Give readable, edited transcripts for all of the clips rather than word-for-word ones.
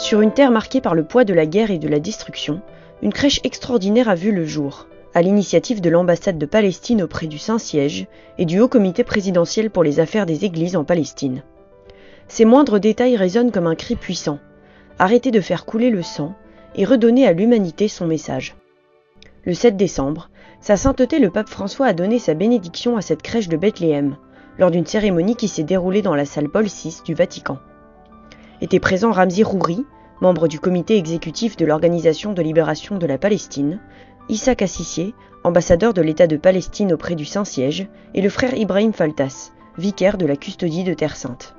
Sur une terre marquée par le poids de la guerre et de la destruction, une crèche extraordinaire a vu le jour, à l'initiative de l'ambassade de Palestine auprès du Saint-Siège et du Haut Comité présidentiel pour les affaires des églises en Palestine. Ces moindres détails résonnent comme un cri puissant. Arrêter de faire couler le sang et redonner à l'humanité son message. Le 7 décembre, Sa Sainteté le pape François a donné sa bénédiction à cette crèche de Bethléem, lors d'une cérémonie qui s'est déroulée dans la salle Paul VI du Vatican. Étaient présents Ramzi Rouri, membre du comité exécutif de l'Organisation de libération de la Palestine, Issa Kassissié, ambassadeur de l'État de Palestine auprès du Saint-Siège, et le frère Ibrahim Faltas, vicaire de la custodie de Terre Sainte.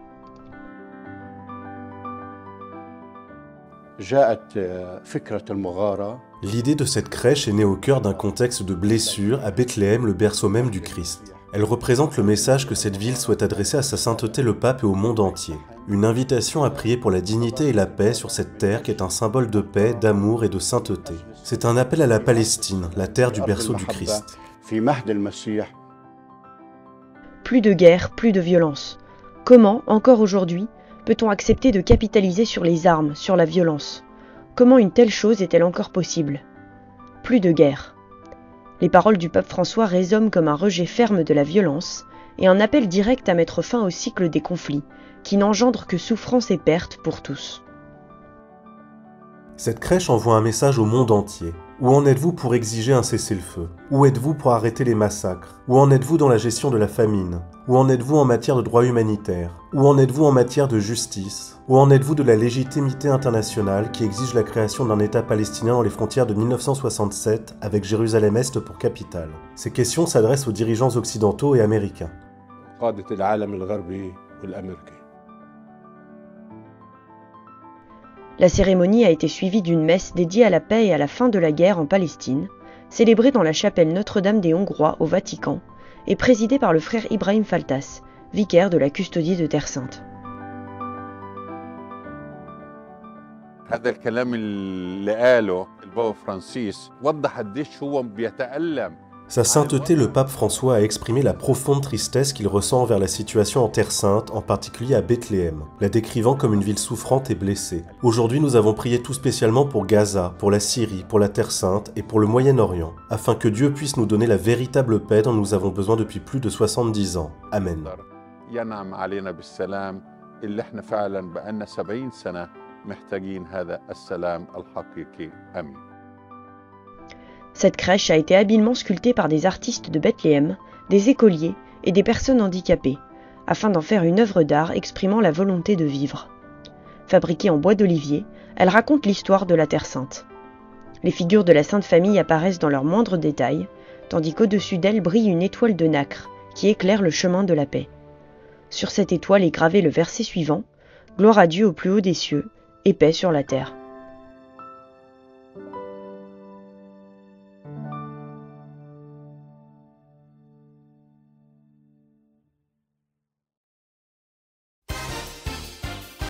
L'idée de cette crèche est née au cœur d'un contexte de blessure à Bethléem, le berceau même du Christ. Elle représente le message que cette ville souhaite adresser à sa sainteté le pape et au monde entier. Une invitation à prier pour la dignité et la paix sur cette terre qui est un symbole de paix, d'amour et de sainteté. C'est un appel à la Palestine, la terre du berceau du Christ. Plus de guerre, plus de violence. Comment, encore aujourd'hui, peut-on accepter de capitaliser sur les armes, sur la violence? Comment une telle chose est-elle encore possible? Plus de guerre. Les paroles du pape François résonnent comme un rejet ferme de la violence et un appel direct à mettre fin au cycle des conflits, qui n'engendrent que souffrance et perte pour tous. Cette crèche envoie un message au monde entier. Où en êtes-vous pour exiger un cessez-le-feu? Où êtes-vous pour arrêter les massacres? Où en êtes-vous dans la gestion de la famine? Où en êtes-vous en matière de droits humanitaires? Où en êtes-vous en matière de justice? Où en êtes-vous de la légitimité internationale qui exige la création d'un État palestinien dans les frontières de 1967 avec Jérusalem-Est pour capitale? Ces questions s'adressent aux dirigeants occidentaux et américains. La cérémonie a été suivie d'une messe dédiée à la paix et à la fin de la guerre en Palestine, célébrée dans la chapelle Notre-Dame des Hongrois au Vatican et présidée par le frère Ibrahim Faltas, vicaire de la custodie de Terre Sainte. Sa sainteté, le pape François, a exprimé la profonde tristesse qu'il ressent envers la situation en Terre Sainte, en particulier à Bethléem, la décrivant comme une ville souffrante et blessée. Aujourd'hui, nous avons prié tout spécialement pour Gaza, pour la Syrie, pour la Terre Sainte et pour le Moyen-Orient, afin que Dieu puisse nous donner la véritable paix dont nous avons besoin depuis plus de 70 ans. Amen. Cette crèche a été habilement sculptée par des artistes de Bethléem, des écoliers et des personnes handicapées, afin d'en faire une œuvre d'art exprimant la volonté de vivre. Fabriquée en bois d'olivier, elle raconte l'histoire de la Terre Sainte. Les figures de la Sainte Famille apparaissent dans leurs moindres détails, tandis qu'au-dessus d'elle brille une étoile de nacre qui éclaire le chemin de la paix. Sur cette étoile est gravé le verset suivant: « Gloire à Dieu au plus haut des cieux, et paix sur la terre ».